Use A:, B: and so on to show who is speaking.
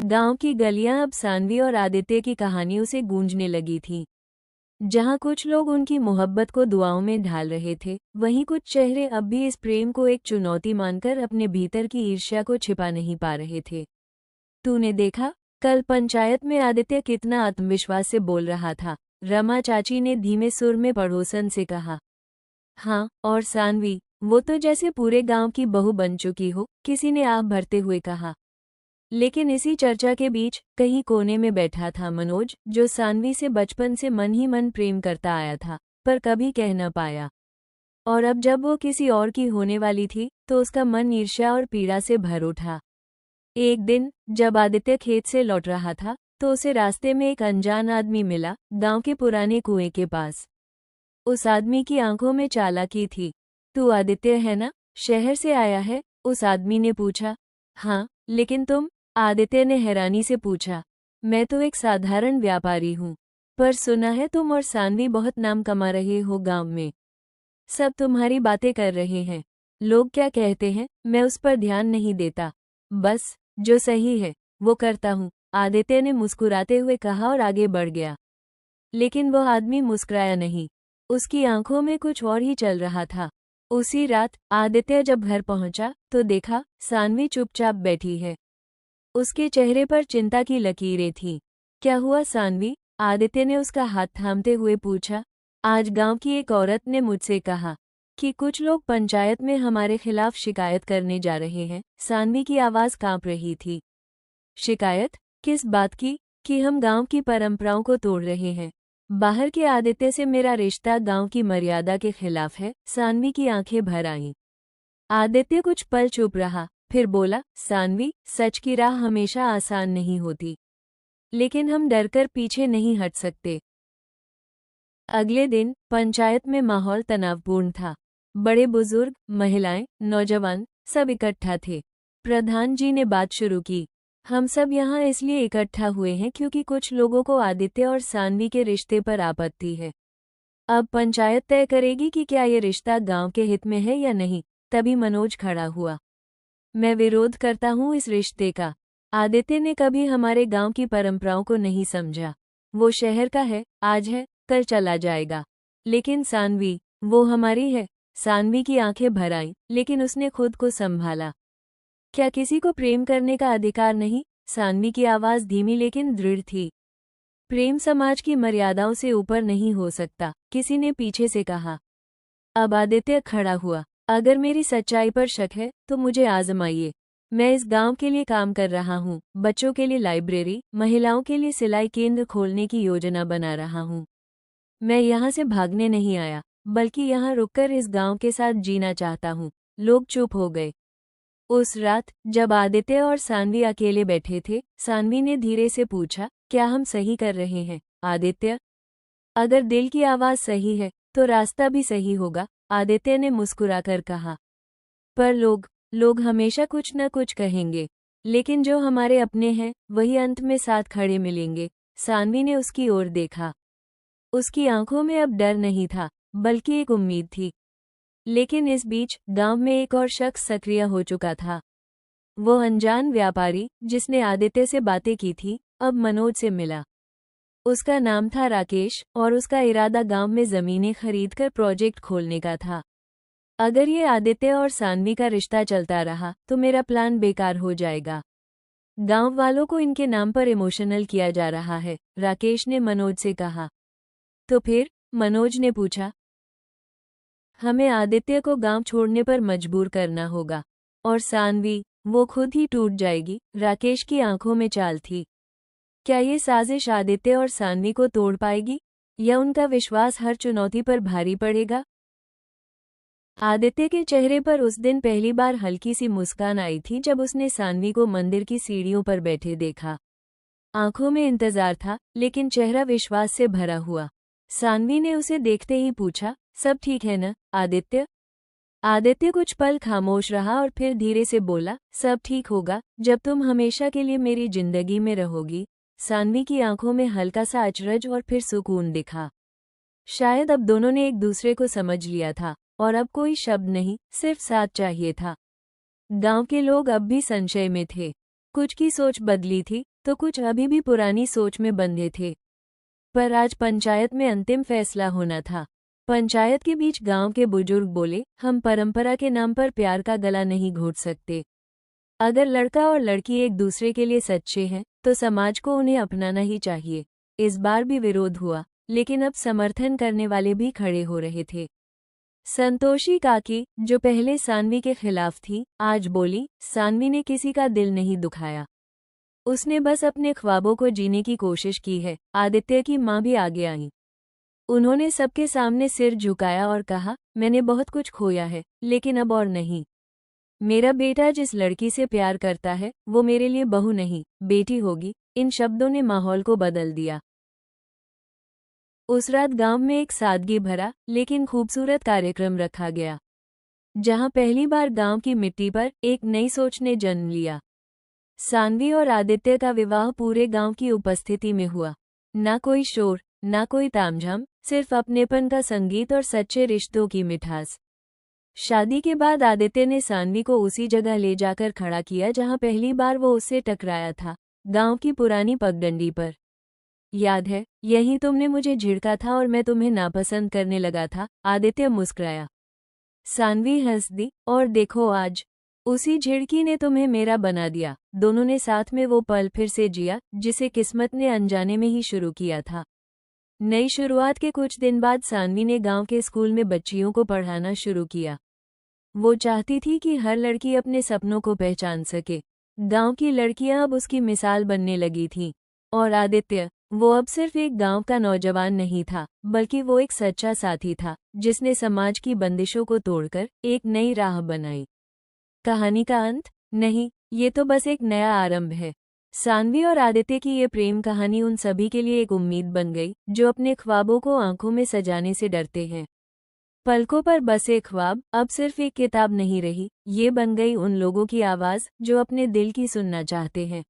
A: गांव की गलियां अब सानवी और आदित्य की कहानियों से गूंजने लगी थीं। जहां कुछ लोग उनकी मोहब्बत को दुआओं में ढाल रहे थे, वहीं कुछ चेहरे अब भी इस प्रेम को एक चुनौती मानकर अपने भीतर की ईर्ष्या को छिपा नहीं पा रहे थे। तूने देखा, कल पंचायत में आदित्य कितना आत्मविश्वास से बोल रहा था, रमा चाची ने धीमे सुर में पड़ोसन से कहा। हाँ, और सानवी, वो तो जैसे पूरे गांव की बहू बन चुकी हो, किसी ने आह भरते हुए कहा। लेकिन इसी चर्चा के बीच कहीं कोने में बैठा था मनोज, जो सानवी से बचपन से मन ही मन प्रेम करता आया था, पर कभी कह न पाया। और अब जब वो किसी और की होने वाली थी, तो उसका मन ईर्ष्या और पीड़ा से भर उठा। एक दिन जब आदित्य खेत से लौट रहा था, तो उसे रास्ते में एक अनजान आदमी मिला, गांव के पुराने कुएं के पास। उस आदमी की आंखों में चालाकी थी। तू आदित्य है ना, शहर से आया है? उस आदमी ने पूछा। हाँ, लेकिन तुम? आदित्य ने हैरानी से पूछा। मैं तो एक साधारण व्यापारी हूँ, पर सुना है तुम और सानवी बहुत नाम कमा रहे हो गांव में। सब तुम्हारी बातें कर रहे हैं। लोग क्या कहते हैं, मैं उस पर ध्यान नहीं देता। बस जो सही है वो करता हूँ, आदित्य ने मुस्कुराते हुए कहा और आगे बढ़ गया। लेकिन वह आदमी मुस्कुराया नहीं। उसकी आंखों में कुछ और ही चल रहा था। उसी रात आदित्य जब घर पहुंचा, तो देखा सानवी चुपचाप बैठी है। उसके चेहरे पर चिंता की लकीरें थीं। क्या हुआ सानवी? आदित्य ने उसका हाथ थामते हुए पूछा। आज गांव की एक औरत ने मुझसे कहा कि कुछ लोग पंचायत में हमारे खिलाफ शिकायत करने जा रहे हैं। सानवी की आवाज कांप रही थी। शिकायत? किस बात की? कि हम गांव की परंपराओं को तोड़ रहे हैं। बाहर के आदित्य से मेरा रिश्ता गांव की मर्यादा के खिलाफ है। सानवी की आंखें भर आईं। आदित्य कुछ पल चुप रहा, फिर बोला, सानवी, सच की राह हमेशा आसान नहीं होती, लेकिन हम डरकर पीछे नहीं हट सकते। अगले दिन पंचायत में माहौल तनावपूर्ण था। बड़े बुजुर्ग, महिलाएं, नौजवान सब इकट्ठा थे। प्रधान जी ने बात शुरू की। हम सब यहाँ इसलिए इकट्ठा हुए हैं क्योंकि कुछ लोगों को आदित्य और सानवी के रिश्ते पर आपत्ति है। अब पंचायत तय करेगी कि क्या ये रिश्ता गांव के हित में है या नहीं। तभी मनोज खड़ा हुआ। मैं विरोध करता हूँ इस रिश्ते का। आदित्य ने कभी हमारे गांव की परंपराओं को नहीं समझा। वो शहर का है, आज है, कल चला जाएगा। लेकिन सानवी, वो हमारी है। सानवी की आंखें भर आईं, लेकिन उसने खुद को संभाला। क्या किसी को प्रेम करने का अधिकार नहीं? सानवी की आवाज धीमी लेकिन दृढ़ थी। प्रेम समाज की मर्यादाओं से ऊपर नहीं हो सकता, किसी ने पीछे से कहा। अब आदित्य खड़ा हुआ। अगर मेरी सच्चाई पर शक है तो मुझे आजमाइए। मैं इस गांव के लिए काम कर रहा हूँ, बच्चों के लिए लाइब्रेरी, महिलाओं के लिए सिलाई केंद्र खोलने की योजना बना रहा हूँ। मैं यहाँ से भागने नहीं आया, बल्कि यहाँ रुककर इस गांव के साथ जीना चाहता हूँ। लोग चुप हो गए। उस रात जब आदित्य और सानवी अकेले बैठे थे, सानवी ने धीरे से पूछा, क्या हम सही कर रहे हैं आदित्य? अगर दिल की आवाज सही है तो रास्ता भी सही होगा, आदित्य ने मुस्कुराकर कहा। पर लोग हमेशा कुछ न कुछ कहेंगे, लेकिन जो हमारे अपने हैं वही अंत में साथ खड़े मिलेंगे। सानवी ने उसकी ओर देखा। उसकी आंखों में अब डर नहीं था, बल्कि एक उम्मीद थी। लेकिन इस बीच गांव में एक और शख्स सक्रिय हो चुका था। वो अनजान व्यापारी जिसने आदित्य से बातें की थी, अब मनोज से मिला। उसका नाम था राकेश, और उसका इरादा गांव में जमीनें खरीदकर प्रोजेक्ट खोलने का था। अगर ये आदित्य और सानवी का रिश्ता चलता रहा तो मेरा प्लान बेकार हो जाएगा। गांव वालों को इनके नाम पर इमोशनल किया जा रहा है, राकेश ने मनोज से कहा। तो फिर? मनोज ने पूछा। हमें आदित्य को गांव छोड़ने पर मजबूर करना होगा। और सानवी, वो खुद ही टूट जाएगी। राकेश की आंखों में चाल थी। क्या ये साजिश आदित्य और सानवी को तोड़ पाएगी, या उनका विश्वास हर चुनौती पर भारी पड़ेगा? आदित्य के चेहरे पर उस दिन पहली बार हल्की सी मुस्कान आई थी जब उसने सानवी को मंदिर की सीढ़ियों पर बैठे देखा। आंखों में इंतजार था, लेकिन चेहरा विश्वास से भरा हुआ। सानवी ने उसे देखते ही पूछा, सब ठीक है न आदित्य? आदित्य कुछ पल खामोश रहा और फिर धीरे से बोला, सब ठीक होगा जब तुम हमेशा के लिए मेरी जिंदगी में रहोगी। सानवी की आंखों में हल्का सा अचरज और फिर सुकून दिखा। शायद अब दोनों ने एक दूसरे को समझ लिया था, और अब कोई शब्द नहीं, सिर्फ साथ चाहिए था। गांव के लोग अब भी संशय में थे। कुछ की सोच बदली थी तो कुछ अभी भी पुरानी सोच में बंधे थे। पर आज पंचायत में अंतिम फैसला होना था। पंचायत के बीच गांव के बुजुर्ग बोले, हम परंपरा के नाम पर प्यार का गला नहीं घोट सकते। अगर लड़का और लड़की एक दूसरे के लिए सच्चे हैं तो समाज को उन्हें अपनाना ही चाहिए। इस बार भी विरोध हुआ, लेकिन अब समर्थन करने वाले भी खड़े हो रहे थे। संतोषी काकी, जो पहले सानवी के खिलाफ थी, आज बोली, सानवी ने किसी का दिल नहीं दुखाया। उसने बस अपने ख्वाबों को जीने की कोशिश की है। आदित्य की माँ भी आगे आई। उन्होंने सबके सामने सिर झुकाया और कहा, मैंने बहुत कुछ खोया है, लेकिन अब और नहीं। मेरा बेटा जिस लड़की से प्यार करता है वो मेरे लिए बहू नहीं, बेटी होगी। इन शब्दों ने माहौल को बदल दिया। उस रात गांव में एक सादगी भरा लेकिन खूबसूरत कार्यक्रम रखा गया, जहां पहली बार गांव की मिट्टी पर एक नई सोच ने जन्म लिया। सानवी और आदित्य का विवाह पूरे गांव की उपस्थिति में हुआ। ना कोई शोर, ना कोई तामझाम, सिर्फ अपनेपन का संगीत और सच्चे रिश्तों की मिठास। शादी के बाद आदित्य ने सानवी को उसी जगह ले जाकर खड़ा किया जहां पहली बार वो उससे टकराया था, गांव की पुरानी पगडंडी पर। याद है, यहीं तुमने मुझे झिड़का था और मैं तुम्हें नापसंद करने लगा था। आदित्य मुस्कुराया। सानवी हंस दी, और देखो आज, उसी झिड़की ने तुम्हें मेरा बना दिया। दोनों ने साथ में वो पल फिर से जिया जिसे किस्मत ने अनजाने में ही शुरू किया था। नई शुरुआत के कुछ दिन बाद सानवी ने गांव के स्कूल में बच्चियों को पढ़ाना शुरू किया। वो चाहती थी कि हर लड़की अपने सपनों को पहचान सके। गांव की लड़कियां अब उसकी मिसाल बनने लगी थीं। और आदित्य, वो अब सिर्फ एक गांव का नौजवान नहीं था, बल्कि वो एक सच्चा साथी था, जिसने समाज की बंदिशों को तोड़कर एक नई राह बनाई। कहानी का अंत नहीं, ये तो बस एक नया आरंभ है। सानवी और आदित्य की ये प्रेम कहानी उन सभी के लिए एक उम्मीद बन गई जो अपने ख्वाबों को आंखों में सजाने से डरते हैं। पलकों पर बसे ख्वाब अब सिर्फ एक किताब नहीं रही, ये बन गई उन लोगों की आवाज़ जो अपने दिल की सुनना चाहते हैं।